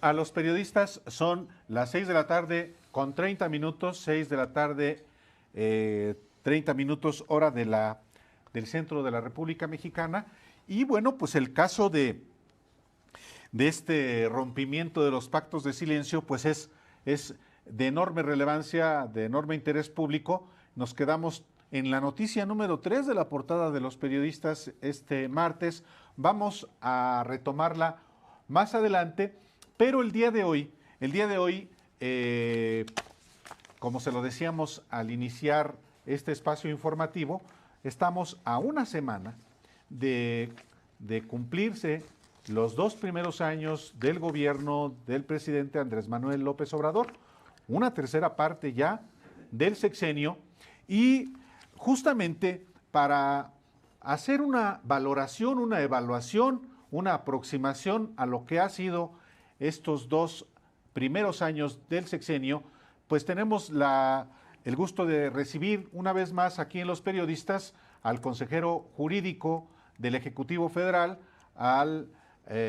A los periodistas son las 6 de la tarde con 30 minutos, 6 de la tarde, 30 minutos hora del centro de la República Mexicana. Y bueno, pues el caso de este rompimiento de los pactos de silencio, pues es de enorme relevancia, de enorme interés público. Nos quedamos en la noticia número 3 de la portada de los periodistas este martes. Vamos a retomarla más adelante, pero el día de hoy, como se lo decíamos al iniciar este espacio informativo, estamos a una semana de, de cumplirse los 2 primeros años del gobierno del presidente Andrés Manuel López Obrador, una tercera parte ya del sexenio, y justamente para hacer una valoración, una evaluación, una aproximación a lo que ha sido estos 2 primeros años del sexenio, pues tenemos el gusto de recibir una vez más aquí en Los Periodistas al consejero jurídico del Ejecutivo Federal, al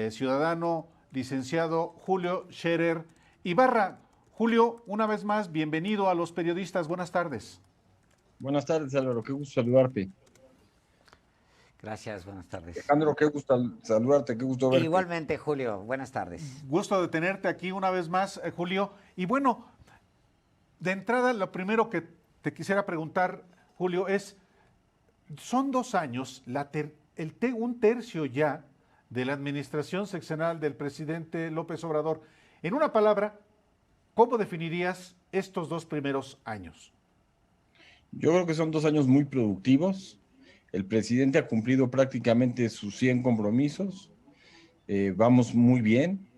ciudadano licenciado Julio Scherer Ibarra. Julio, una vez más, bienvenido a Los Periodistas. Buenas tardes. Buenas tardes, Álvaro. Qué gusto saludarte. Gracias, buenas tardes. Alejandro, qué gusto saludarte, qué gusto verte. Igualmente, Julio, buenas tardes. Gusto de tenerte aquí una vez más, Julio. Y bueno, de entrada, lo primero que te quisiera preguntar, Julio, son 2 años, un tercio ya de la administración sexenal del presidente López Obrador. En una palabra, ¿cómo definirías estos 2 primeros años? Yo creo que son 2 años muy productivos. El presidente ha cumplido prácticamente sus 100 compromisos. Vamos muy bien.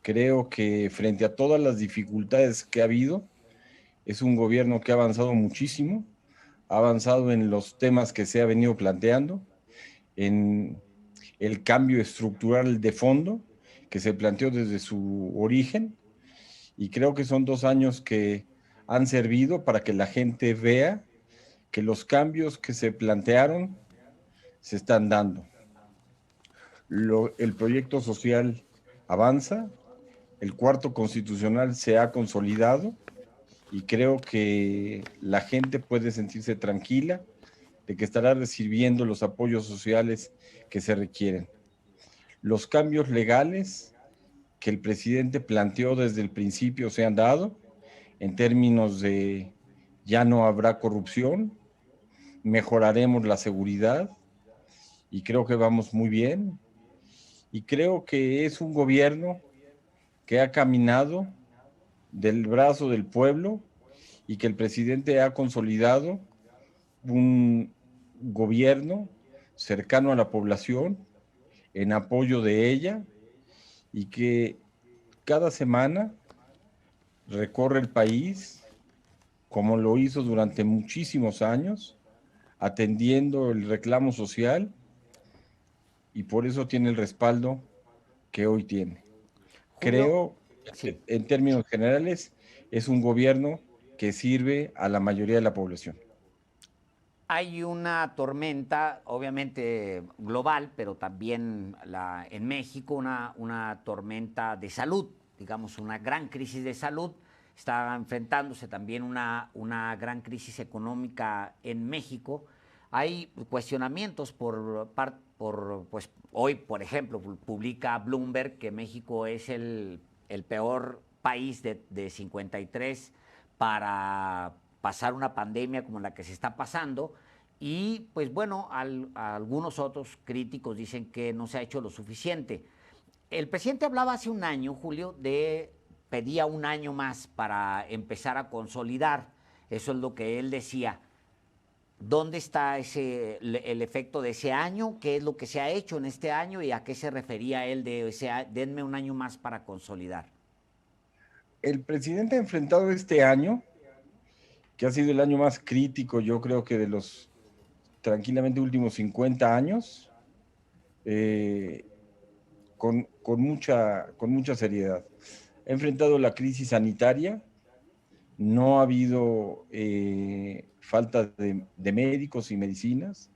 Creo que frente a todas las dificultades que ha habido, es un gobierno que ha avanzado muchísimo, ha avanzado en los temas que se ha venido planteando, en el cambio estructural de fondo que se planteó desde su origen, y creo que son 2 años que han servido para que la gente vea que los cambios que se plantearon se están dando. El proyecto social avanza, el cuarto constitucional se ha consolidado y creo que la gente puede sentirse tranquila de que estará recibiendo los apoyos sociales que se requieren. Los cambios legales que el presidente planteó desde el principio se han dado en términos de ya no habrá corrupción, mejoraremos la seguridad y creo que vamos muy bien. Y creo que es un gobierno que ha caminado del brazo del pueblo y que el presidente ha consolidado un gobierno cercano a la población, en apoyo de ella, y que cada semana recorre el país como lo hizo durante muchísimos años, atendiendo el reclamo social, y por eso tiene el respaldo que hoy tiene. Julio, Creo sí, que en términos generales es un gobierno que sirve a la mayoría de la población. hay una tormenta, obviamente global, pero también en México, una tormenta de salud, digamos, una gran crisis de salud. Está enfrentándose también una gran crisis económica en México. Hay cuestionamientos pues hoy, por ejemplo, publica Bloomberg que México es el peor país de 53 para pasar una pandemia como la que se está pasando. Y pues bueno, algunos otros críticos dicen que no se ha hecho lo suficiente. El presidente hablaba hace un año, Julio, pedía un año más para empezar a consolidar. Eso es lo que él decía. ¿Dónde está el efecto de ese año? ¿Qué es lo que se ha hecho en este año? ¿Y a qué se refería él denme un año más para consolidar? El presidente ha enfrentado este año, que ha sido el año más crítico, yo creo que de los tranquilamente últimos 50 años, eh, con mucha seriedad. Ha enfrentado la crisis sanitaria, no ha habido falta de médicos y medicinas,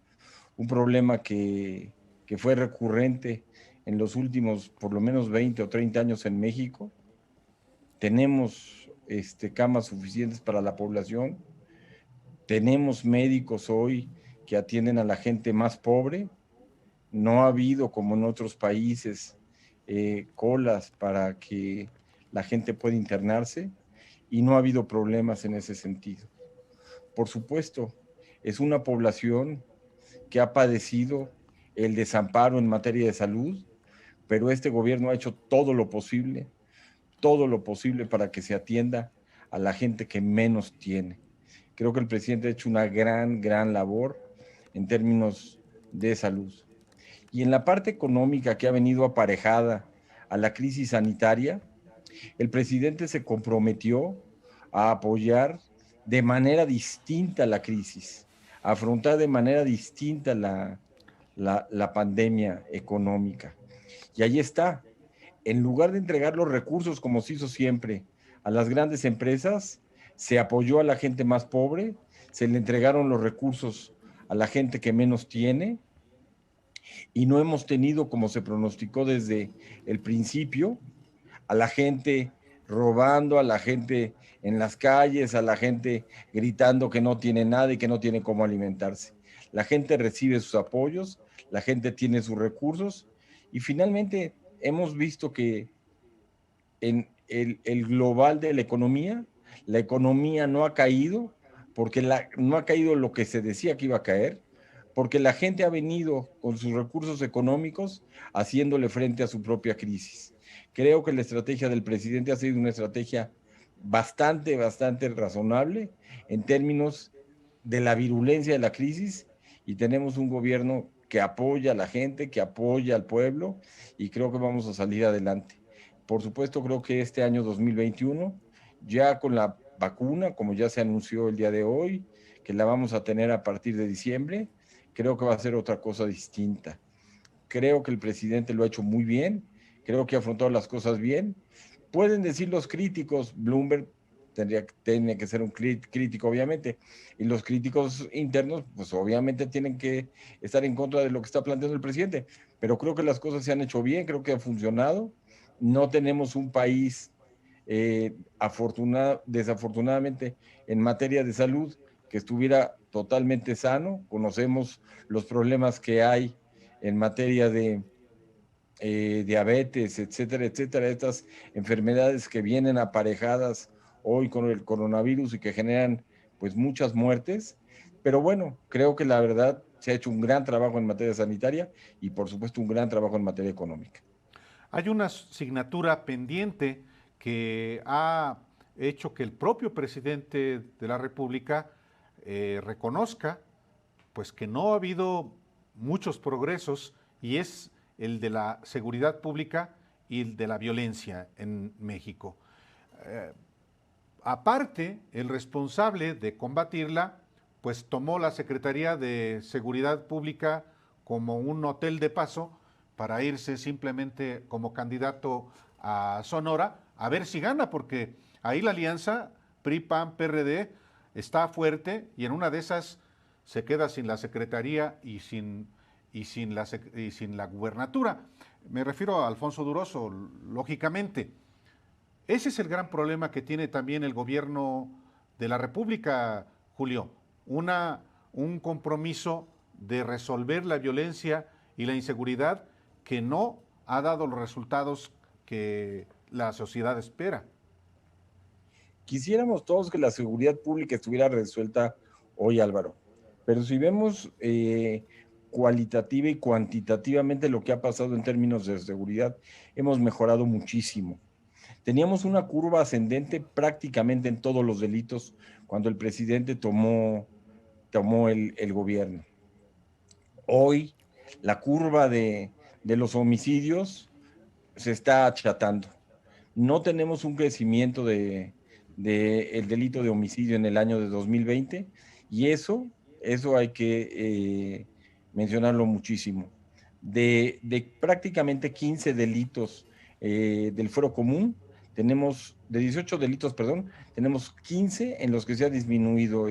un problema que fue recurrente en los últimos por lo menos 20 o 30 años en México. Tenemos camas suficientes para la población. Tenemos médicos hoy que atienden a la gente más pobre. No ha habido, como en otros países, colas para que la gente pueda internarse y no ha habido problemas en ese sentido. Por supuesto, es una población que ha padecido el desamparo en materia de salud, pero este gobierno ha hecho todo lo posible para que se atienda a la gente que menos tiene. Creo que el presidente ha hecho una gran labor en términos de salud. Y en la parte económica que ha venido aparejada a la crisis sanitaria, el presidente se comprometió a apoyar de manera distinta la crisis, a afrontar de manera distinta la pandemia económica. Y ahí está. En lugar de entregar los recursos como se hizo siempre a las grandes empresas, se apoyó a la gente más pobre, se le entregaron los recursos a la gente que menos tiene y no hemos tenido, como se pronosticó desde el principio, a la gente robando, a la gente en las calles, a la gente gritando que no tiene nada y que no tiene cómo alimentarse. La gente recibe sus apoyos, la gente tiene sus recursos y finalmente hemos visto que en el global de la economía no ha caído porque no ha caído lo que se decía que iba a caer, porque la gente ha venido con sus recursos económicos haciéndole frente a su propia crisis. Creo que la estrategia del presidente ha sido una estrategia bastante razonable en términos de la virulencia de la crisis y tenemos un gobierno que apoya a la gente, que apoya al pueblo y creo que vamos a salir adelante. Por supuesto, creo que este año 2021, ya con la vacuna, como ya se anunció el día de hoy, que la vamos a tener a partir de diciembre, creo que va a ser otra cosa distinta. Creo que el presidente lo ha hecho muy bien, creo que ha afrontado las cosas bien. Pueden decir los críticos, Bloomberg tiene que ser un crítico, obviamente, y los críticos internos, pues obviamente tienen que estar en contra de lo que está planteando el presidente, pero creo que las cosas se han hecho bien, creo que ha funcionado. No tenemos un país desafortunadamente en materia de salud que estuviera totalmente sano. Conocemos los problemas que hay en materia de diabetes, etcétera, estas enfermedades que vienen aparejadas hoy con el coronavirus y que generan pues muchas muertes. Pero bueno, creo que la verdad se ha hecho un gran trabajo en materia sanitaria y por supuesto un gran trabajo en materia económica. Hay una asignatura pendiente que ha hecho que el propio presidente de la República reconozca pues que no ha habido muchos progresos y es el de la seguridad pública y el de la violencia en México. Aparte, el responsable de combatirla, pues tomó la Secretaría de Seguridad Pública como un hotel de paso para irse simplemente como candidato a Sonora a ver si gana, porque ahí la alianza PRI, PAN, PRD está fuerte y en una de esas se queda sin la Secretaría y sin la gubernatura. Me refiero a Alfonso Durazo, lógicamente. Ese es el gran problema que tiene también el gobierno de la República, Julio. Un compromiso de resolver la violencia y la inseguridad que no ha dado los resultados que la sociedad espera. Quisiéramos todos que la seguridad pública estuviera resuelta hoy, Álvaro, pero si vemos cualitativa y cuantitativamente lo que ha pasado en términos de seguridad, hemos mejorado muchísimo. Teníamos una curva ascendente prácticamente en todos los delitos cuando el presidente tomó el gobierno. Hoy la curva de los homicidios se está achatando. No tenemos un crecimiento del delito de homicidio en el año de 2020 y eso hay que mencionarlo muchísimo. De prácticamente 15 delitos del fuero común, de 18 delitos, perdón, tenemos 15 en los que se ha disminuido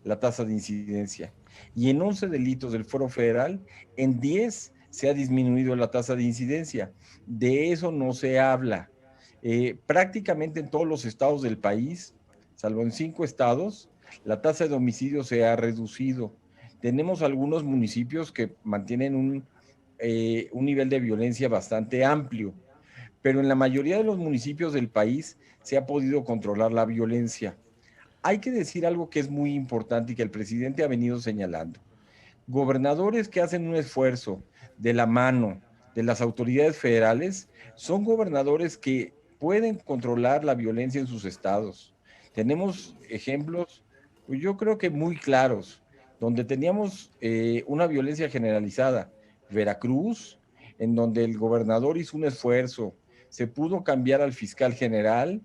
la tasa de incidencia. Y en 11 delitos del fuero federal, en 10 se ha disminuido la tasa de incidencia. De eso no se habla. Prácticamente en todos los estados del país, salvo en 5 estados, la tasa de homicidio se ha reducido. Tenemos algunos municipios que mantienen un nivel de violencia bastante amplio, pero en la mayoría de los municipios del país se ha podido controlar la violencia. Hay que decir algo que es muy importante y que el presidente ha venido señalando. Gobernadores que hacen un esfuerzo de la mano de las autoridades federales son gobernadores que pueden controlar la violencia en sus estados. Tenemos ejemplos, pues yo creo que muy claros, donde teníamos una violencia generalizada. Veracruz, en donde el gobernador hizo un esfuerzo, se pudo cambiar al fiscal general.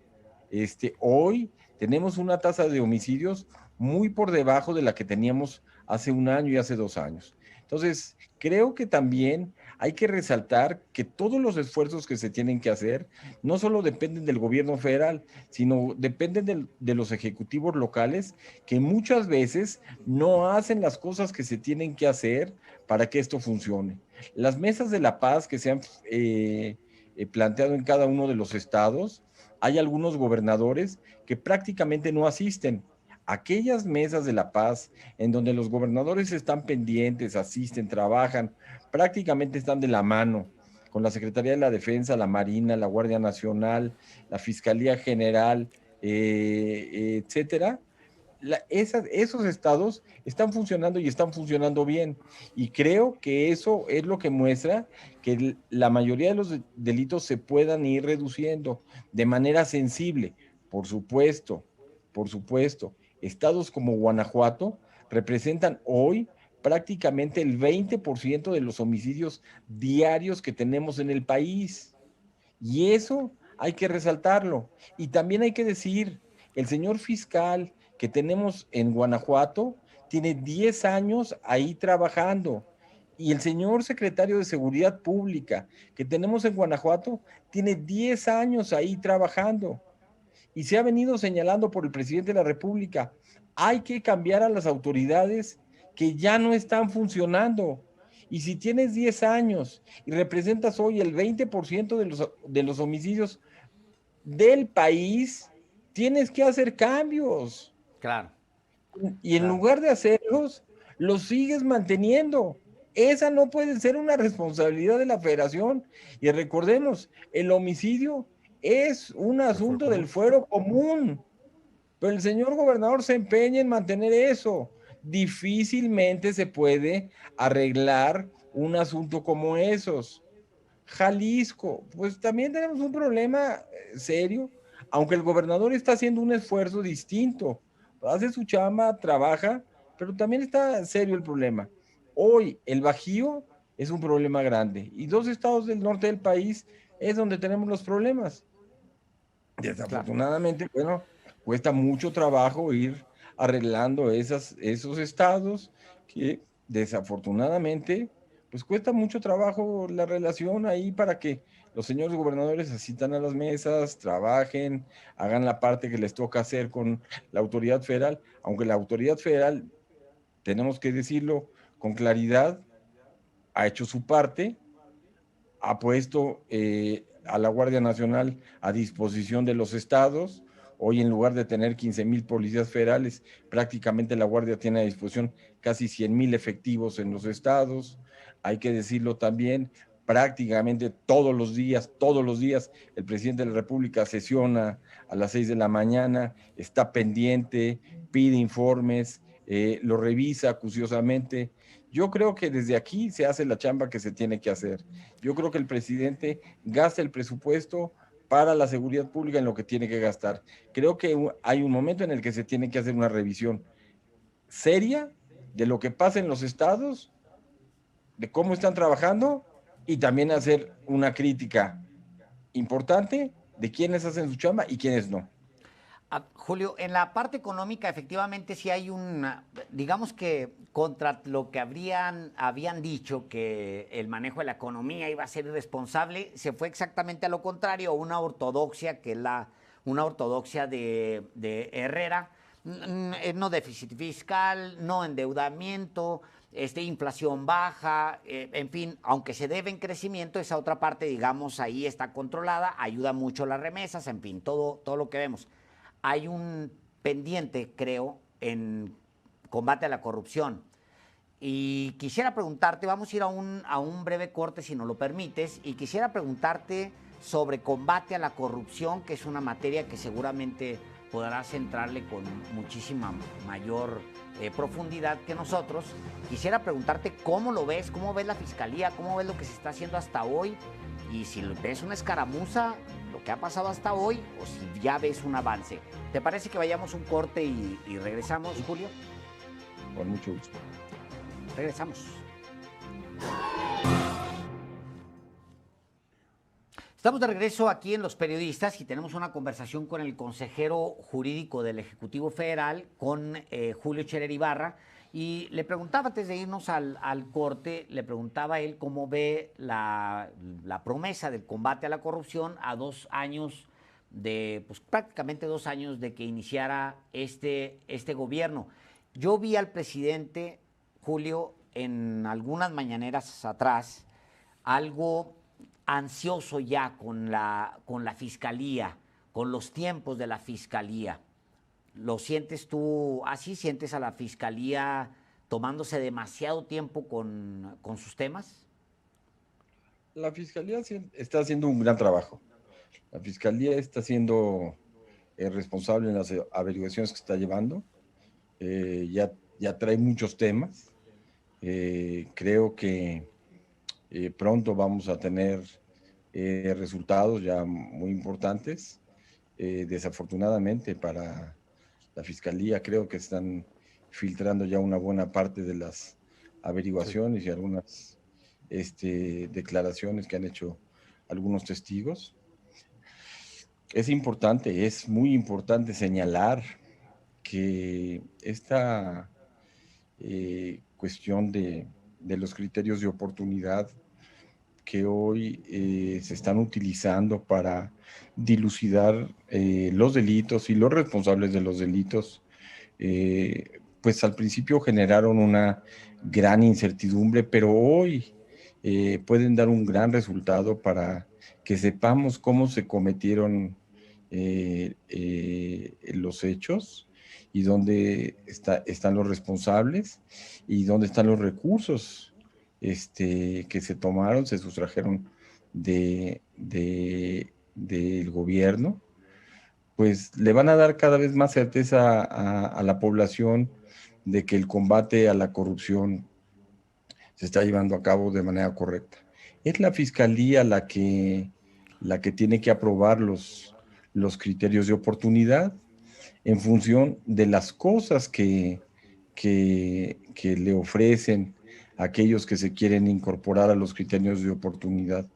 Hoy tenemos una tasa de homicidios muy por debajo de la que teníamos hace un año y hace 2 años. Entonces, creo que también hay que resaltar que todos los esfuerzos que se tienen que hacer no solo dependen del gobierno federal, sino dependen de los ejecutivos locales que muchas veces no hacen las cosas que se tienen que hacer para que esto funcione. Las mesas de la paz que se han planteado en cada uno de los estados, hay algunos gobernadores que prácticamente no asisten. Aquellas mesas de la paz en donde los gobernadores están pendientes, asisten, trabajan, prácticamente están de la mano con la Secretaría de la Defensa, la Marina, la Guardia Nacional, la Fiscalía General, etcétera. Esos estados están funcionando y están funcionando bien. Y creo que eso es lo que muestra que la mayoría de los delitos se puedan ir reduciendo de manera sensible. Por supuesto, por supuesto. Estados como Guanajuato representan hoy prácticamente el 20% de los homicidios diarios que tenemos en el país. Y eso hay que resaltarlo. Y también hay que decir, el señor fiscal que tenemos en Guanajuato tiene 10 años ahí trabajando. Y el señor secretario de Seguridad Pública que tenemos en Guanajuato tiene 10 años ahí trabajando. Y se ha venido señalando por el presidente de la República, hay que cambiar a las autoridades que ya no están funcionando. Y si tienes 10 años y representas hoy el 20% de los homicidios del país, tienes que hacer cambios. Claro. Y en lugar de hacerlos, los sigues manteniendo. Esa no puede ser una responsabilidad de la federación. Y recordemos, el homicidio es un asunto del fuero común. Pero el señor gobernador se empeña en mantener eso. Difícilmente se puede arreglar un asunto como esos. Jalisco, pues también tenemos un problema serio, aunque el gobernador está haciendo un esfuerzo distinto. Hace su chamba, trabaja, pero también está serio el problema. Hoy el Bajío es un problema grande y 2 estados del norte del país es donde tenemos los problemas. Desafortunadamente, bueno, cuesta mucho trabajo ir arreglando esos estados que desafortunadamente, pues cuesta mucho trabajo la relación ahí para que los señores gobernadores asistan a las mesas, trabajen, hagan la parte que les toca hacer con la autoridad federal, aunque la autoridad federal, tenemos que decirlo con claridad, ha hecho su parte, ha puesto a la Guardia Nacional a disposición de los estados. Hoy, en lugar de tener 15,000 policías federales, prácticamente la Guardia tiene a disposición casi 100,000 efectivos en los estados. Hay que decirlo también, prácticamente todos los días, el presidente de la República sesiona a las 6 de la mañana, está pendiente, pide informes, lo revisa acuciosamente. Yo creo que desde aquí se hace la chamba que se tiene que hacer. Yo creo que el presidente gasta el presupuesto para la seguridad pública en lo que tiene que gastar. Creo que hay un momento en el que se tiene que hacer una revisión seria de lo que pasa en los estados, de cómo están trabajando y también hacer una crítica importante de quiénes hacen su chamba y quiénes no. Julio, en la parte económica efectivamente sí hay digamos que contra lo que habían dicho que el manejo de la economía iba a ser irresponsable, se fue exactamente a lo contrario, una ortodoxia que es una ortodoxia de Herrera, no déficit fiscal, no endeudamiento, inflación baja, en fin, aunque se debe en crecimiento, esa otra parte, digamos, ahí está controlada, ayuda mucho las remesas, en fin, todo lo que vemos. Hay un pendiente, creo, en combate a la corrupción. Y quisiera preguntarte, vamos a ir a un breve corte si nos lo permites, y quisiera preguntarte sobre combate a la corrupción, que es una materia que seguramente podrás entrarle con muchísima mayor profundidad que nosotros. Quisiera preguntarte cómo lo ves, cómo ves la fiscalía, cómo ves lo que se está haciendo hasta hoy, y si ves una escaramuza, lo que ha pasado hasta hoy, o si ya ves un avance. ¿Te parece que vayamos un corte y regresamos, Julio? Con mucho gusto. Regresamos. Estamos de regreso aquí en Los Periodistas y tenemos una conversación con el consejero jurídico del Ejecutivo Federal, con Julio Scherer Ibarra, y le preguntaba antes de irnos al corte, le preguntaba a él cómo ve la promesa del combate a la corrupción a 2 años pues prácticamente 2 años de que iniciara este gobierno. Yo vi al presidente, Julio, en algunas mañaneras atrás, algo ansioso ya con la fiscalía, con los tiempos de la fiscalía. ¿Lo sientes tú así? ¿Sientes a la fiscalía tomándose demasiado tiempo con sus temas? La fiscalía está haciendo un gran trabajo. La fiscalía está siendo responsable en las averiguaciones que está llevando. Ya trae muchos temas. Creo que pronto vamos a tener resultados ya muy importantes. Desafortunadamente para la fiscalía creo que están filtrando ya una buena parte de las averiguaciones y algunas declaraciones que han hecho algunos testigos. Es muy importante señalar que esta cuestión de los criterios de oportunidad que hoy se están utilizando para dilucidar los delitos y los responsables de los delitos, pues al principio generaron una gran incertidumbre, pero hoy pueden dar un gran resultado para que sepamos cómo se cometieron los hechos y dónde están los responsables y dónde están los recursos que se tomaron, se sustrajeron del gobierno, pues le van a dar cada vez más certeza a la población de que el combate a la corrupción se está llevando a cabo de manera correcta. Es la fiscalía la que tiene que aprobar los criterios de oportunidad en función de las cosas que le ofrecen a aquellos que se quieren incorporar a los criterios de oportunidad.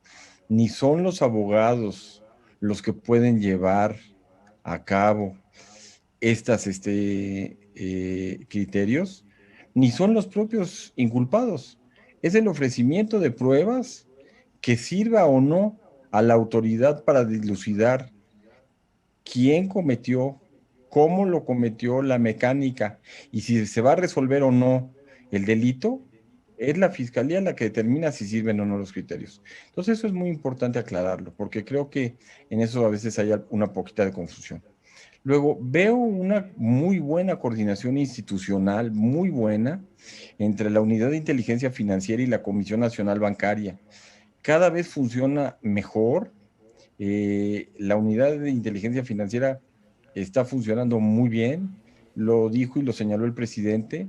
Ni son los abogados los que pueden llevar a cabo estos criterios, ni son los propios inculpados. Es el ofrecimiento de pruebas que sirva o no a la autoridad para dilucidar quién cometió, cómo lo cometió, la mecánica, y si se va a resolver o no el delito, es la fiscalía la que determina si sirven o no los criterios. Entonces eso es muy importante aclararlo, porque creo que en eso a veces hay una poquita de confusión. Luego, veo una muy buena coordinación institucional, muy buena, entre la Unidad de Inteligencia Financiera y la Comisión Nacional Bancaria. Cada vez funciona mejor. La Unidad de Inteligencia Financiera está funcionando muy bien, lo dijo y lo señaló el presidente,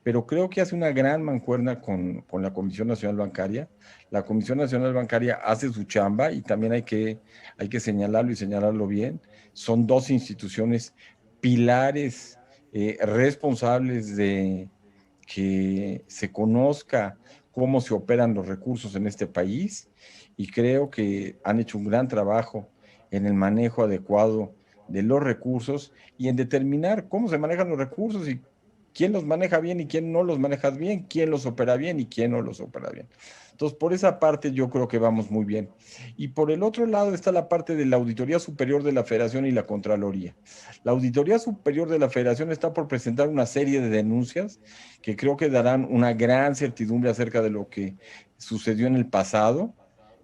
pero creo que hace una gran mancuerna con la Comisión Nacional Bancaria. La Comisión Nacional Bancaria hace su chamba y también hay que señalarlo y señalarlo bien. Son 2 instituciones pilares responsables de que se conozca cómo se operan los recursos en este país, y creo que han hecho un gran trabajo en el manejo adecuado de los recursos y en determinar cómo se manejan los recursos y quién los maneja bien y quién no los maneja bien, quién los opera bien y quién no los opera bien. Entonces, por esa parte yo creo que vamos muy bien. Y por el otro lado está la parte de la Auditoría Superior de la Federación y la Contraloría. La Auditoría Superior de la Federación está por presentar una serie de denuncias que creo que darán una gran certidumbre acerca de lo que sucedió en el pasado,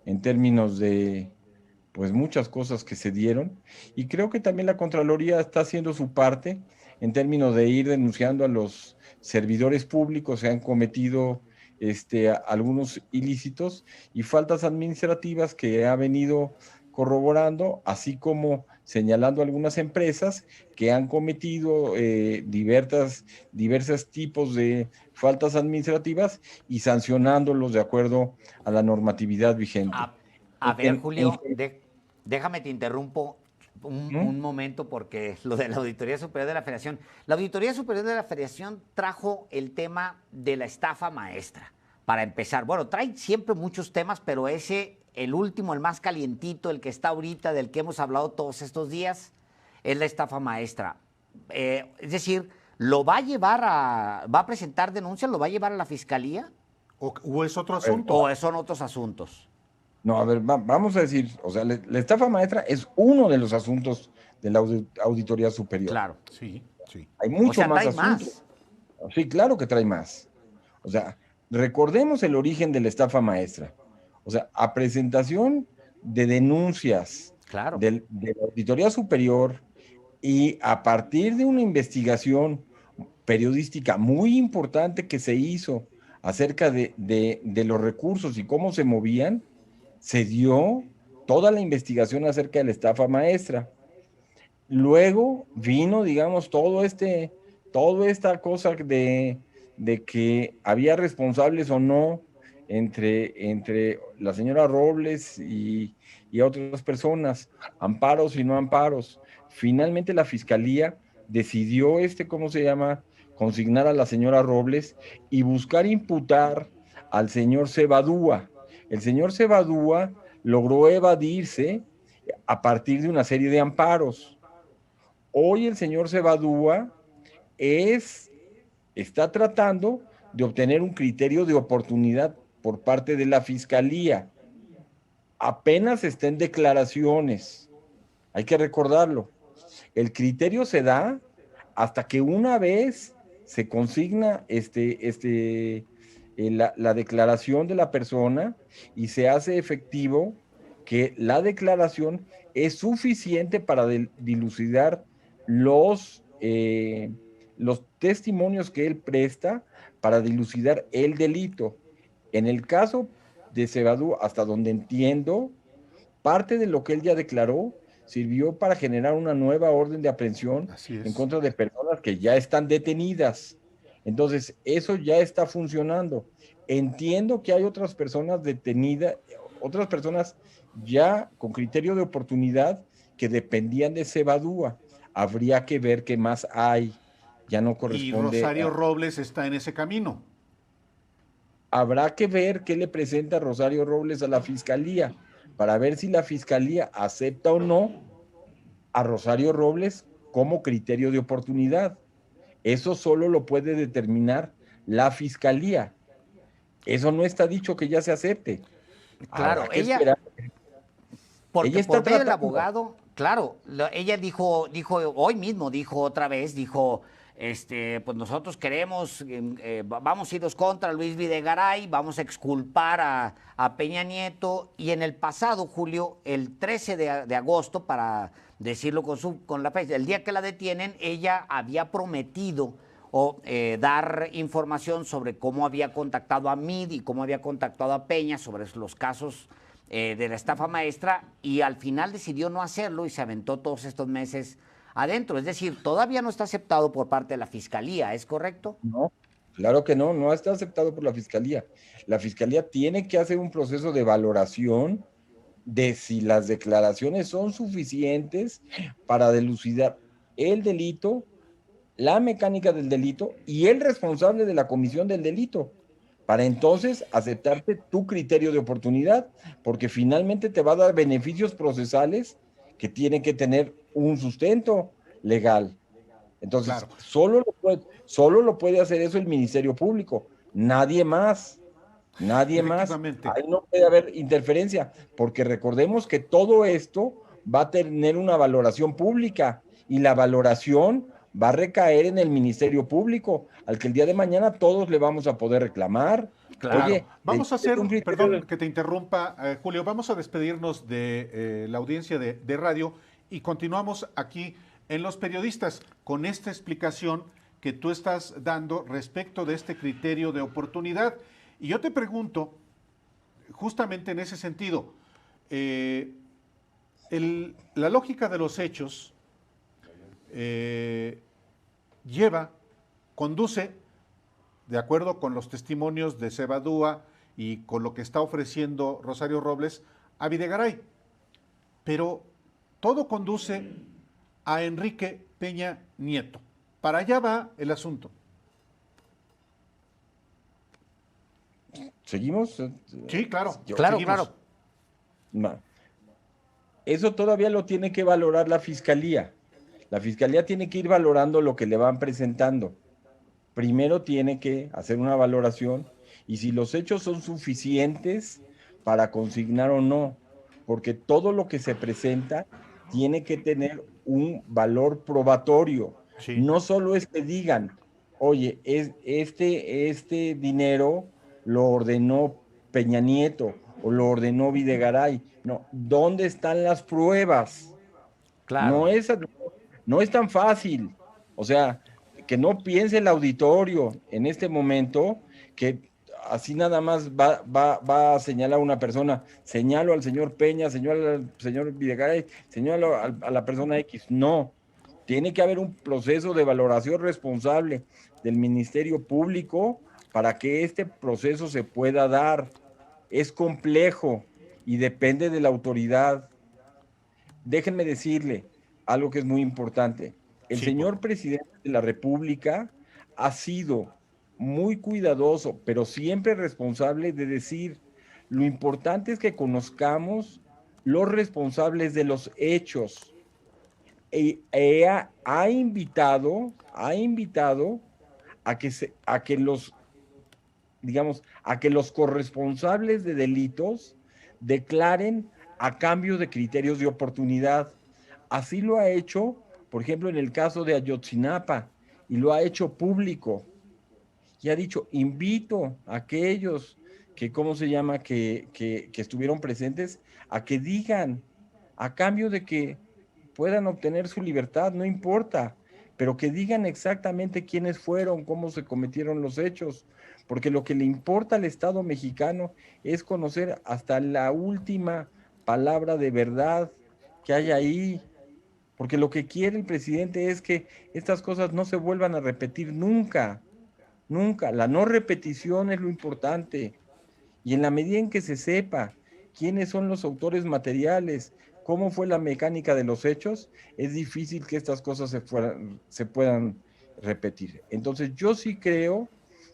en términos de, pues, muchas cosas que se dieron. Y creo que también la Contraloría está haciendo su parte en términos de ir denunciando a los servidores públicos. Se han cometido algunos ilícitos y faltas administrativas que ha venido corroborando, así como señalando algunas empresas que han cometido diversos tipos de faltas administrativas y sancionándolos de acuerdo a la normatividad vigente. A ver, Julio, déjame te interrumpo un momento porque lo de la Auditoría Superior de la Federación. La Auditoría Superior de la Federación trajo el tema de la estafa maestra, para empezar. Bueno, trae siempre muchos temas, pero ese, el último, el más calientito, el que está ahorita, del que hemos hablado todos estos días, es la estafa maestra. Es decir, ¿va a presentar denuncias? ¿Lo va a llevar a la Fiscalía? ¿O es otro asunto? ¿O son otros asuntos? No, a ver, vamos a decir, o sea, la estafa maestra es uno de los asuntos de la Auditoría Superior. Claro. Sí, sí. Hay mucho más trae asuntos. Sí, claro que trae más. O sea, recordemos el origen de la estafa maestra. O sea, a presentación de denuncias Claro. de la Auditoría Superior y a partir de una investigación periodística muy importante que se hizo acerca de los recursos y cómo se movían, se dio toda la investigación acerca de la estafa maestra. Luego vino, digamos, toda esta cosa de que había responsables o no entre la señora Robles y otras personas, amparos y no amparos. Finalmente la Fiscalía decidió, ¿cómo se llama?, consignar a la señora Robles y buscar imputar al señor Cebadúa. El señor Cebadúa logró evadirse a partir de una serie de amparos. Hoy el señor Cebadúa está tratando de obtener un criterio de oportunidad por parte de la Fiscalía. Apenas está en declaraciones, hay que recordarlo. El criterio se da hasta que una vez se consigna la declaración de la persona y se hace efectivo que la declaración es suficiente para dilucidar los testimonios que él presta para dilucidar el delito. En el caso de Cebadúa, hasta donde entiendo, parte de lo que él ya declaró sirvió para generar una nueva orden de aprehensión en contra de personas que ya están detenidas. Entonces, eso ya está funcionando. Entiendo que hay otras personas detenidas, otras personas ya con criterio de oportunidad que dependían de Cebadúa. Habría que ver qué más hay. Ya no corresponde. Y Rosario Robles está en ese camino. Habrá que ver qué le presenta Rosario Robles a la Fiscalía, para ver si la Fiscalía acepta o no a Rosario Robles como criterio de oportunidad. Eso solo lo puede determinar la Fiscalía. Eso no está dicho que ya se acepte. Claro, porque por medio del abogado, claro, ella dijo hoy mismo, dijo otra vez, pues nosotros queremos, vamos a irnos contra Luis Videgaray, vamos a exculpar a Peña Nieto, y en el pasado, Julio, el 13 de agosto, para decirlo con la fecha, el día que la detienen, ella había prometido dar información sobre cómo había contactado a Mid y cómo había contactado a Peña sobre los casos de la estafa maestra, y al final decidió no hacerlo y se aventó todos estos meses adentro. Es decir, todavía no está aceptado por parte de la Fiscalía, ¿es correcto? No, claro que no está aceptado por la Fiscalía. La Fiscalía tiene que hacer un proceso de valoración de si las declaraciones son suficientes para dilucidar el delito, la mecánica del delito y el responsable de la comisión del delito, para entonces aceptarte tu criterio de oportunidad, porque finalmente te va a dar beneficios procesales que tienen que tener un sustento legal. Entonces, claro, solo lo solo lo puede hacer eso el Ministerio Público, nadie más. Nadie más. Efectivamente. Ahí no puede haber interferencia, porque recordemos que todo esto va a tener una valoración pública y la valoración va a recaer en el Ministerio Público, al que el día de mañana todos le vamos a poder reclamar. Claro. Oye, Vamos a hacer, un criterio perdón de- que te interrumpa, Julio, vamos a despedirnos de la audiencia de radio y continuamos aquí en Los Periodistas con esta explicación que tú estás dando respecto de este criterio de oportunidad. Y yo te pregunto, justamente en ese sentido, la lógica de los hechos conduce, de acuerdo con los testimonios de Sebadúa y con lo que está ofreciendo Rosario Robles, a Videgaray. Pero todo conduce a Enrique Peña Nieto. Para allá va el asunto. ¿Seguimos? Sí, claro. Claro, seguimos. claro. No. Eso todavía lo tiene que valorar la Fiscalía. La Fiscalía tiene que ir valorando lo que le van presentando. Primero tiene que hacer una valoración y si los hechos son suficientes para consignar o no, porque todo lo que se presenta tiene que tener un valor probatorio. Sí. No solo es que digan, oye, este dinero lo ordenó Peña Nieto o lo ordenó Videgaray. No, ¿dónde están las pruebas? Claro. No es tan fácil. O sea, que no piense el auditorio en este momento que así nada más va a señalar a una persona, señalo al señor Peña, señalo al señor Videgaray, señalo a la persona X. No, tiene que haber un proceso de valoración responsable del Ministerio Público para que este proceso se pueda dar. Es complejo y depende de la autoridad. Déjenme decirle algo que es muy importante. El Sí, señor presidente de la República ha sido muy cuidadoso, pero siempre responsable de decir, lo importante es que conozcamos los responsables de los hechos. Ha invitado a que los, digamos, a que los corresponsables de delitos declaren a cambio de criterios de oportunidad. Así lo ha hecho, por ejemplo, en el caso de Ayotzinapa, y lo ha hecho público. Y ha dicho, invito a aquellos que, ¿cómo se llama?, que estuvieron presentes, a que digan, a cambio de que puedan obtener su libertad, no importa, pero que digan exactamente quiénes fueron, cómo se cometieron los hechos, porque lo que le importa al Estado mexicano es conocer hasta la última palabra de verdad que hay ahí, porque lo que quiere el presidente es que estas cosas no se vuelvan a repetir nunca, nunca. La no repetición es lo importante. Y en la medida en que se sepa quiénes son los autores materiales, cómo fue la mecánica de los hechos, es difícil que estas cosas se puedan repetir. Entonces yo sí creo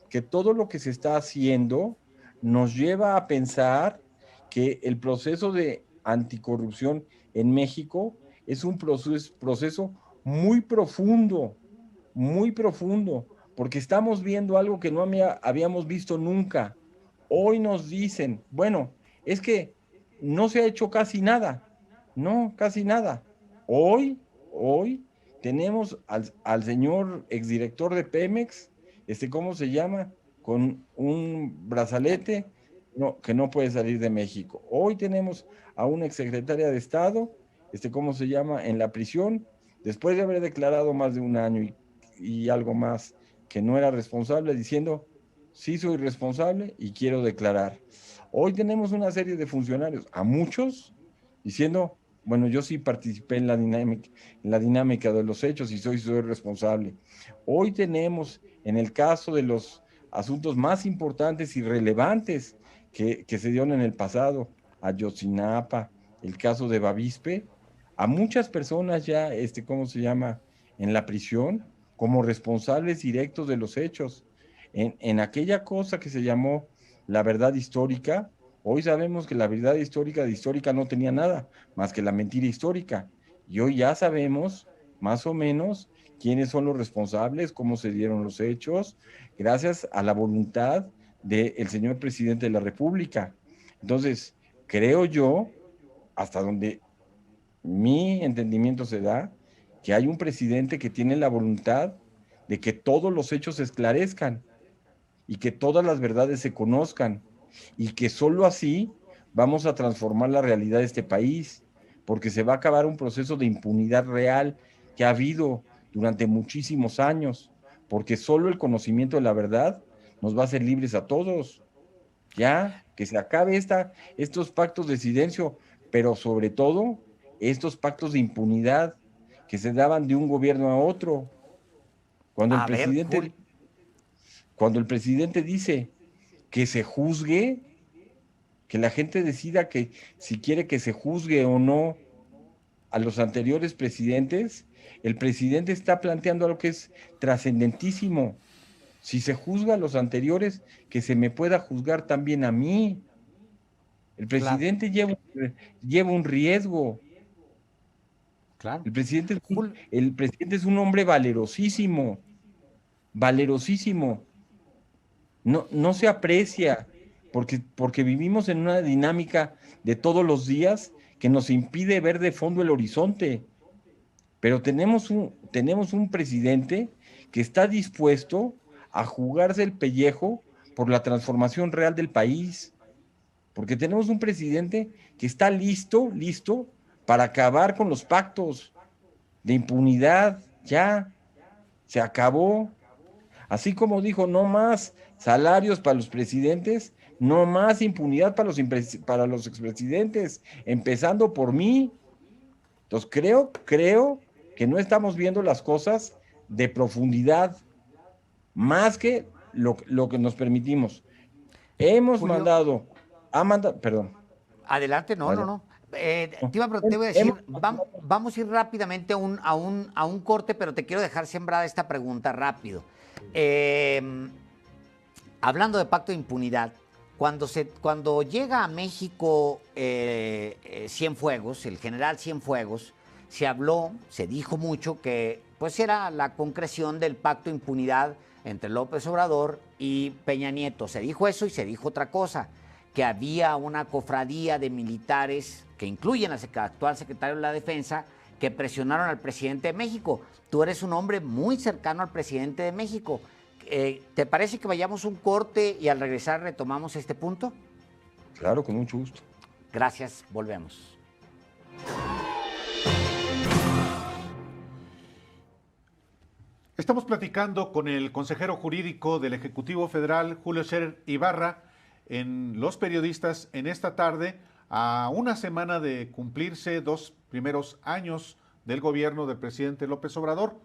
que todo lo que se está haciendo nos lleva a pensar que el proceso de anticorrupción en México es un proceso muy profundo, porque estamos viendo algo que no habíamos visto nunca. Hoy nos dicen, bueno, es que no se ha hecho casi nada. No, casi nada. Hoy tenemos al señor exdirector de Pemex, ¿cómo se llama? Con un brazalete que no puede salir de México. Hoy tenemos a una exsecretaria de Estado, ¿cómo se llama? En la prisión, después de haber declarado más de un año y algo más que no era responsable, diciendo, sí soy responsable y quiero declarar. Hoy tenemos una serie de funcionarios, a muchos, diciendo, bueno, yo sí participé en la dinámica de los hechos y soy responsable. Hoy tenemos, en el caso de los asuntos más importantes y relevantes que se dieron en el pasado, Ayotzinapa, el caso de Bavispe, a muchas personas ya, ¿cómo se llama?, en la prisión, como responsables directos de los hechos. En aquella cosa que se llamó la verdad histórica, hoy sabemos que la verdad histórica de histórica no tenía nada más que la mentira histórica. Y hoy ya sabemos, más o menos, quiénes son los responsables, cómo se dieron los hechos, gracias a la voluntad del señor presidente de la República. Entonces, creo yo, hasta donde mi entendimiento se da, que hay un presidente que tiene la voluntad de que todos los hechos se esclarezcan y que todas las verdades se conozcan y que solo así vamos a transformar la realidad de este país, porque se va a acabar un proceso de impunidad real que ha habido durante muchísimos años, porque solo el conocimiento de la verdad nos va a hacer libres a todos. Ya, que se acabe estos pactos de silencio, pero sobre todo estos pactos de impunidad que se daban de un gobierno a otro. Cuando el A ver, presidente, cuando el presidente dice que se juzgue, que la gente decida que si quiere que se juzgue o no a los anteriores presidentes, el presidente está planteando algo que es trascendentísimo. Si se juzga a los anteriores, que se me pueda juzgar también a mí. El presidente lleva un riesgo. Claro. El presidente es un hombre valerosísimo, valerosísimo. No se aprecia, porque vivimos en una dinámica de todos los días que nos impide ver de fondo el horizonte. Pero tenemos un presidente que está dispuesto a jugarse el pellejo por la transformación real del país. Porque tenemos un presidente que está listo para acabar con los pactos de impunidad. Ya, se acabó. Así como dijo, no más salarios para los presidentes, no más impunidad para los expresidentes, empezando por mí. Entonces creo que no estamos viendo las cosas de profundidad, más que lo que nos permitimos. Hemos Julio, perdón. adelante, no, no, Vale. no. Te voy a decir, vamos a ir rápidamente a un corte, pero te quiero dejar sembrada esta pregunta rápido. Hablando de pacto de impunidad, cuando llega a México Cienfuegos, el general Cienfuegos, se dijo mucho que pues era la concreción del pacto de impunidad entre López Obrador y Peña Nieto. Se dijo eso y se dijo otra cosa, que había una cofradía de militares que incluyen al actual secretario de la Defensa que presionaron al presidente de México. Tú eres un hombre muy cercano al presidente de México. ¿Te parece que vayamos un corte y al regresar retomamos este punto? Claro, con mucho gusto. Gracias, volvemos. Estamos platicando con el consejero jurídico del Ejecutivo Federal, Julio Scherer Ibarra, en Los Periodistas en esta tarde, a una semana de cumplirse 2 primeros años del gobierno del presidente López Obrador,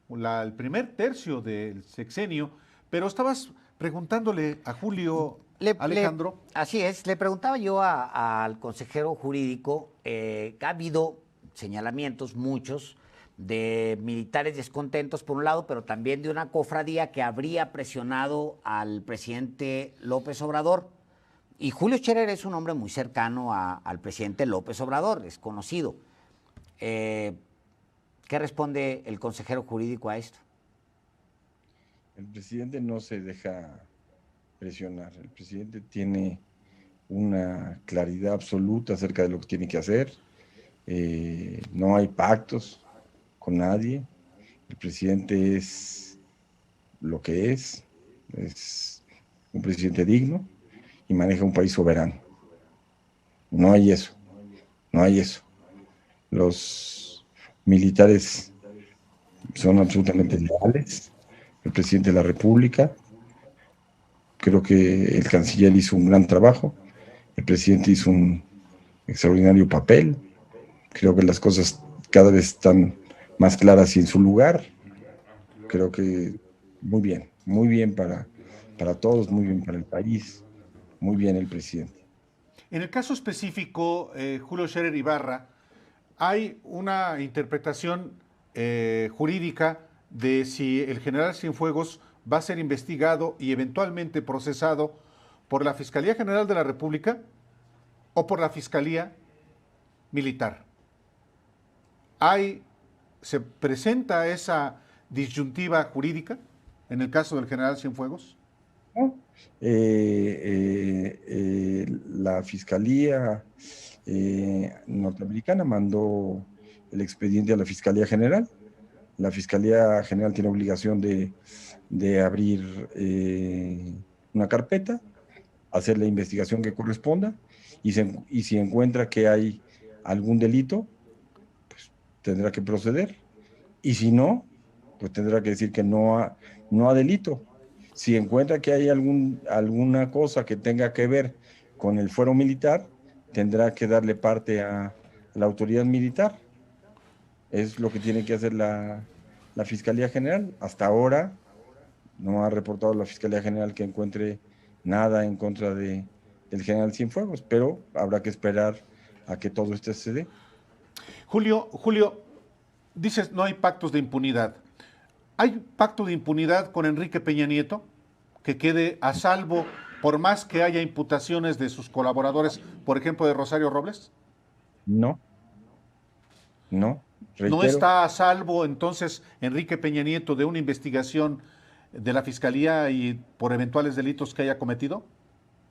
el primer tercio del sexenio, pero estabas preguntándole a Julio, Alejandro. Así es, le preguntaba yo al consejero jurídico, que ha habido señalamientos, muchos, de militares descontentos por un lado, pero también de una cofradía que habría presionado al presidente López Obrador. Y Julio Scherer es un hombre muy cercano al presidente López Obrador, es conocido. ¿Qué responde el consejero jurídico a esto? El presidente no se deja presionar. El presidente tiene una claridad absoluta acerca de lo que tiene que hacer. No hay pactos con nadie. El presidente es lo que es un presidente digno y maneja un país soberano. No hay eso. Los militares son absolutamente leales. El presidente de la República, creo que el canciller hizo un gran trabajo, el presidente hizo un extraordinario papel, creo que las cosas cada vez están más claras y en su lugar. Creo que muy bien para todos, muy bien para el país, muy bien el presidente. En el caso específico, Julio Scherer Ibarra, hay una interpretación jurídica de si el general Cienfuegos va a ser investigado y eventualmente procesado por la Fiscalía General de la República o por la Fiscalía Militar. Se presenta disyuntiva jurídica en el caso del general Cienfuegos? ¿No? La Fiscalía norteamericana mandó el expediente a la Fiscalía General. La Fiscalía General tiene obligación de abrir una carpeta, hacer la investigación que corresponda, y si encuentra que hay algún delito, pues tendrá que proceder. Y si no, pues tendrá que decir que no ha delito. Si encuentra que hay alguna cosa que tenga que ver con el fuero militar, tendrá que darle parte a la autoridad militar. Es lo que tiene que hacer la Fiscalía General. Hasta ahora no ha reportado la Fiscalía General que encuentre nada en contra del general Cienfuegos, pero habrá que esperar a que todo esto se dé. Julio, dices no hay pactos de impunidad. ¿Hay pacto de impunidad con Enrique Peña Nieto? Que quede a salvo por más que haya imputaciones de sus colaboradores, por ejemplo, de Rosario Robles. No, reitero. ¿No está a salvo entonces Enrique Peña Nieto de una investigación de la Fiscalía y por eventuales delitos que haya cometido?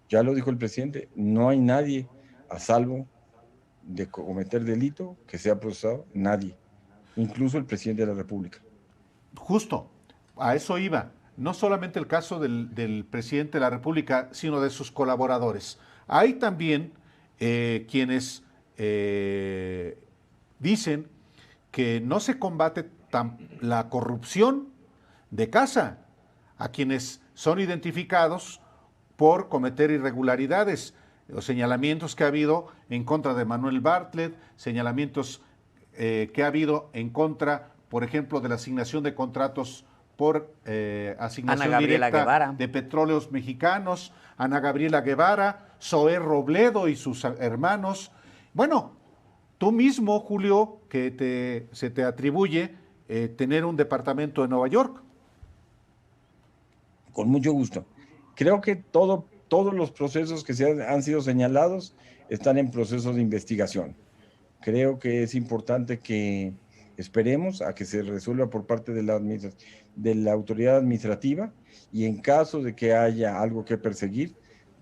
Ya lo dijo el presidente, no hay nadie a salvo de cometer delito que sea procesado, nadie, incluso el presidente de la República. Justo, a eso iba. No solamente el caso del presidente de la República, sino de sus colaboradores. Hay también quienes dicen que no se combate la corrupción de casa, a quienes son identificados por cometer irregularidades, los señalamientos que ha habido en contra de Manuel Bartlett, señalamientos que ha habido en contra, por ejemplo, de la asignación de contratos por asignación directa Guevara. de Petróleos Mexicanos, Ana Gabriela Guevara, Zoé Robledo y sus hermanos. Bueno, tú mismo, Julio, que se te atribuye tener un departamento en Nueva York. Con mucho gusto. Creo que todos los procesos que han sido señalados están en proceso de investigación. Creo que es importante que esperemos a que se resuelva por parte de la autoridad administrativa, y en caso de que haya algo que perseguir,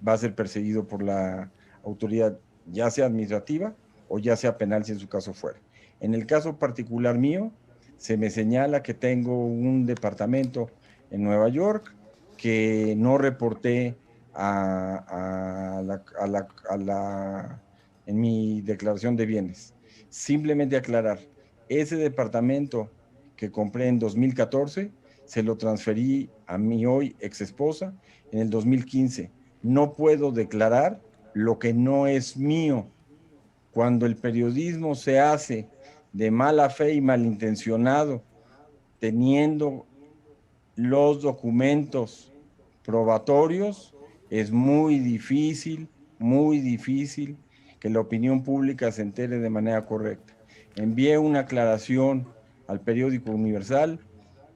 va a ser perseguido por la autoridad, ya sea administrativa o ya sea penal si en su caso fuera. En el caso particular mío, se me señala que tengo un departamento en Nueva York que no reporté en mi declaración de bienes. Simplemente aclarar, ese departamento que compré en 2014 se lo transferí a mi hoy ex esposa en el 2015. No puedo declarar lo que no es mío. Cuando el periodismo se hace de mala fe y malintencionado, teniendo los documentos probatorios, es muy difícil que la opinión pública se entere de manera correcta. Envié una aclaración al periódico Universal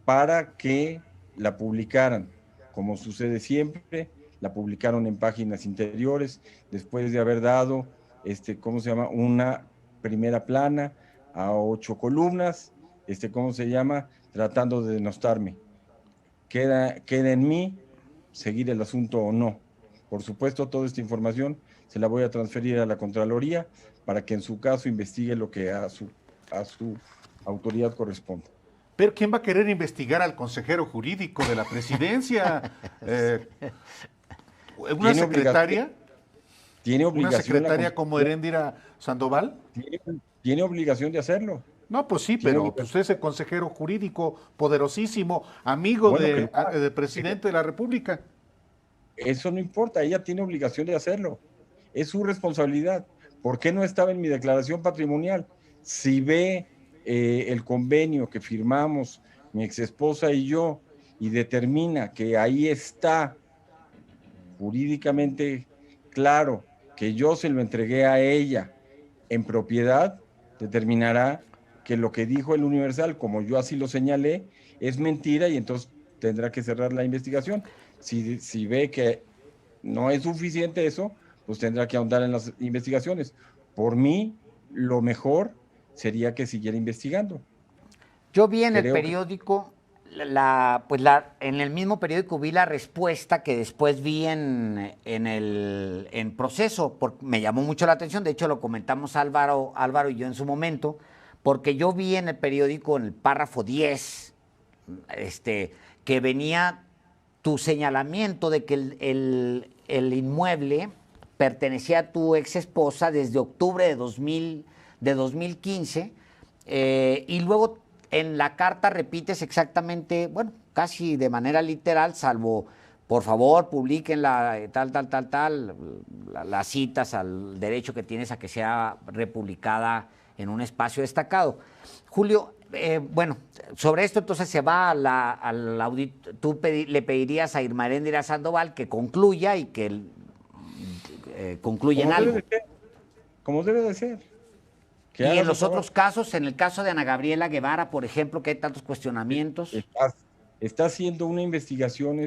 para que la publicaran. Como sucede siempre, la publicaron en páginas interiores, después de haber dado, una primera plana a 8 columnas, tratando de denostarme. Queda en mí seguir el asunto o no. Por supuesto, toda esta información se la voy a transferir a la Contraloría para que en su caso investigue lo que a su autoridad corresponda. Pero ¿quién va a querer investigar al consejero jurídico de la presidencia? ¿Una secretaria? ¿Tiene obligación? ¿Una secretaria como Heréndira Sandoval? Tiene obligación de hacerlo. No, pues sí, pero usted es el consejero jurídico poderosísimo, amigo del presidente de la República. Eso no importa, ella tiene obligación de hacerlo. Es su responsabilidad. ¿Por qué no estaba en mi declaración patrimonial? Si ve el convenio que firmamos mi exesposa y yo y determina que ahí está jurídicamente claro que yo se lo entregué a ella en propiedad, determinará que lo que dijo el Universal, como yo así lo señalé, es mentira, y entonces tendrá que cerrar la investigación. Si ve que no es suficiente eso, pues tendrá que ahondar en las investigaciones. Por mí, lo mejor sería que siguiera investigando. Yo vi en el periódico en el mismo periódico vi la respuesta que después vi en Proceso, porque me llamó mucho la atención, de hecho lo comentamos Álvaro y yo en su momento, porque yo vi en el periódico, en el párrafo 10, que venía tu señalamiento de que el inmueble pertenecía a tu ex esposa desde octubre de 2015, y luego en la carta repites exactamente, bueno, casi de manera literal, salvo, por favor, publiquen las citas al derecho que tienes a que sea republicada en un espacio destacado. Julio, bueno, sobre esto entonces se va al audit. Tú le pedirías a Irma Heréndira Sandoval que concluya y que concluya en Como debe algo. de ser, como debe de ser. Que Y haga en su los otros trabajo. casos, en el caso de Ana Gabriela Guevara, por ejemplo, que hay tantos cuestionamientos. Está haciendo una investigación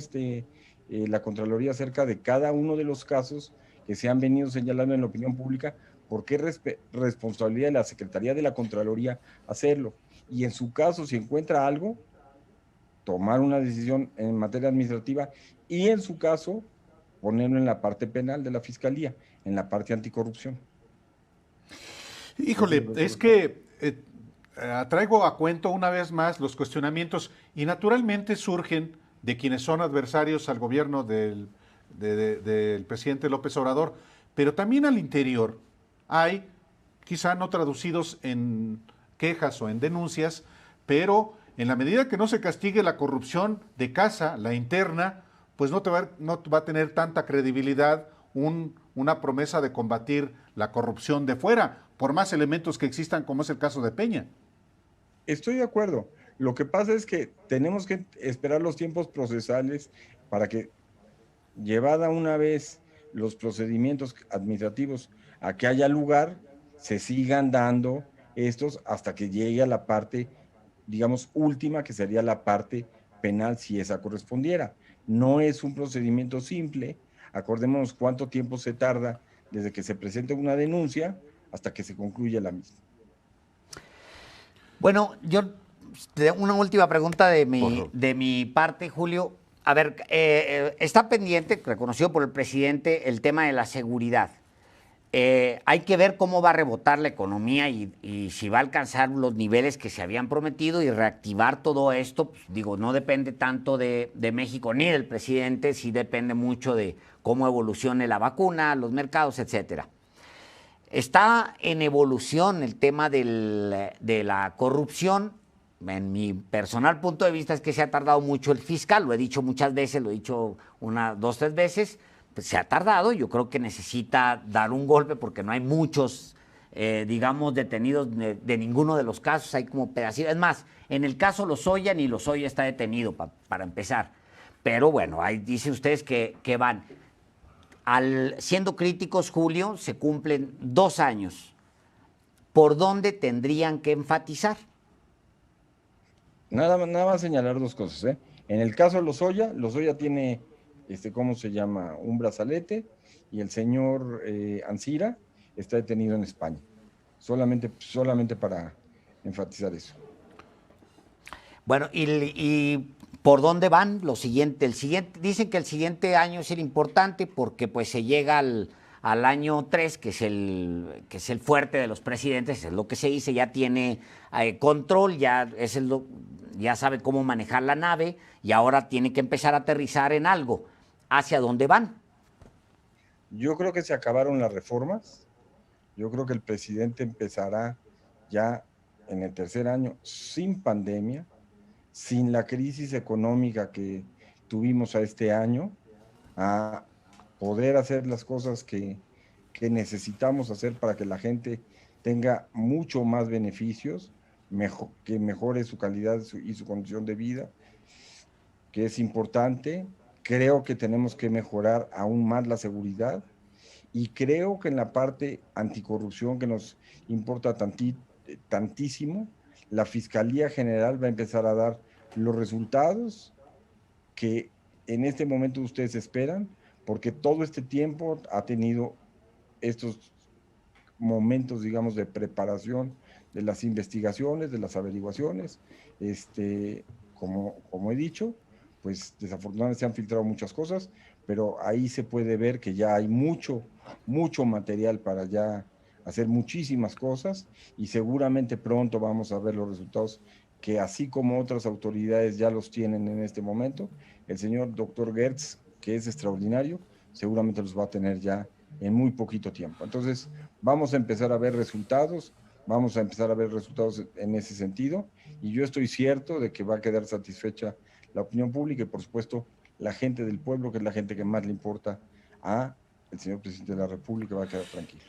la Contraloría acerca de cada uno de los casos que se han venido señalando en la opinión pública, porque es responsabilidad de la Secretaría de la Contraloría hacerlo. Y en su caso, si encuentra algo, tomar una decisión en materia administrativa y en su caso, ponerlo en la parte penal de la Fiscalía, en la parte anticorrupción. Eso Híjole, debe ser. es que traigo a cuento una vez más los cuestionamientos y naturalmente surgen de quienes son adversarios al gobierno del presidente López Obrador, pero también al interior hay, quizá no traducidos en quejas o en denuncias, pero en la medida que no se castigue la corrupción de casa, la interna, pues no va a tener tanta credibilidad una promesa de combatir la corrupción de fuera, por más elementos que existan, como es el caso de Peña. Estoy de acuerdo. Lo que pasa es que tenemos que esperar los tiempos procesales para que, llevada una vez los procedimientos administrativos a que haya lugar, se sigan dando estos hasta que llegue a la parte, digamos, última, que sería la parte penal, si esa correspondiera. No es un procedimiento simple. Acordémonos cuánto tiempo se tarda desde que se presenta una denuncia hasta que se concluye la misma. Bueno, una última pregunta de mi parte, Julio. A ver, está pendiente, reconocido por el presidente, el tema de la seguridad. Hay que ver cómo va a rebotar la economía y si va a alcanzar los niveles que se habían prometido y reactivar todo esto. Pues, digo, no depende tanto de México ni del presidente, sí depende mucho de cómo evolucione la vacuna, los mercados, etcétera. Está en evolución el tema de la corrupción. En mi personal punto de vista es que se ha tardado mucho el fiscal, lo he dicho muchas veces, lo he dicho dos, tres veces, pues se ha tardado, yo creo que necesita dar un golpe porque no hay muchos, digamos, detenidos de ninguno de los casos, hay como pedacitos. Es más, en el caso Lozoya, ni Lozoya está detenido para empezar. Pero bueno, ahí dicen ustedes que van. Siendo críticos, Julio, se cumplen 2 años. ¿Por dónde tendrían que enfatizar? Nada más señalar dos cosas, ¿eh? En el caso de Lozoya tiene, ¿cómo se llama? Un brazalete, y el señor Ancira está detenido en España. Solamente para enfatizar eso. Bueno, y ¿por dónde van? Dicen que el siguiente año es el importante porque pues se llega al año 3, que es el fuerte de los presidentes, es lo que se dice, ya tiene control, ya sabe cómo manejar la nave y ahora tiene que empezar a aterrizar en algo. ¿Hacia dónde van? Yo creo que se acabaron las reformas. Yo creo que el presidente empezará ya en el tercer año sin pandemia, sin la crisis económica que tuvimos a este año, a poder hacer las cosas que necesitamos hacer para que la gente tenga mucho más beneficios, que mejore su calidad y su condición de vida, que es importante. Creo que tenemos que mejorar aún más la seguridad, y creo que en la parte anticorrupción, que nos importa tantísimo, la Fiscalía General va a empezar a dar los resultados que en este momento ustedes esperan, porque todo este tiempo ha tenido estos momentos, digamos, de preparación de las investigaciones, de las averiguaciones, como he dicho, pues desafortunadamente se han filtrado muchas cosas, pero ahí se puede ver que ya hay mucho material para ya hacer muchísimas cosas y seguramente pronto vamos a ver los resultados que así como otras autoridades ya los tienen en este momento, el señor doctor Gertz, que es extraordinario, seguramente los va a tener ya en muy poquito tiempo. Entonces, vamos a empezar a ver resultados en ese sentido, y yo estoy cierto de que va a quedar satisfecha la opinión pública y, por supuesto, la gente del pueblo, que es la gente que más le importa a el señor presidente de la República, va a quedar tranquilo.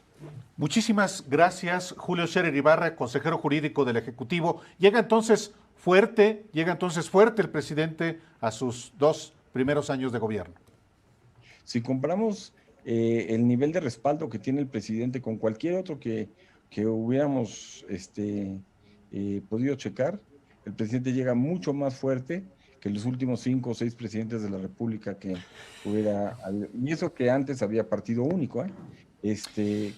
Muchísimas gracias, Julio Scherer Ibarra, consejero jurídico del Ejecutivo. Llega entonces fuerte el presidente a sus 2 primeros años de gobierno. Si comparamos el nivel de respaldo que tiene el presidente con cualquier otro que hubiéramos podido checar, el presidente llega mucho más fuerte que los últimos 5 o 6 presidentes de la República que hubiera habido. Y eso que antes había partido único,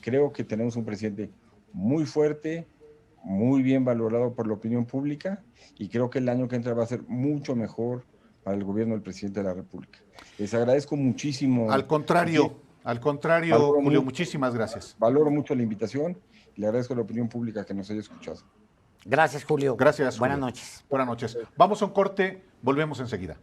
creo que tenemos un presidente muy fuerte, muy bien valorado por la opinión pública, y creo que el año que entra va a ser mucho mejor para el gobierno del presidente de la República. Les agradezco muchísimo. Al contrario, Valoro Julio, mucho, muchísimas gracias. valoro mucho la invitación y le agradezco a la opinión pública que nos haya escuchado. Gracias, Julio. Gracias, Buenas Julio. noches. Buenas noches. Vamos a un corte, volvemos enseguida.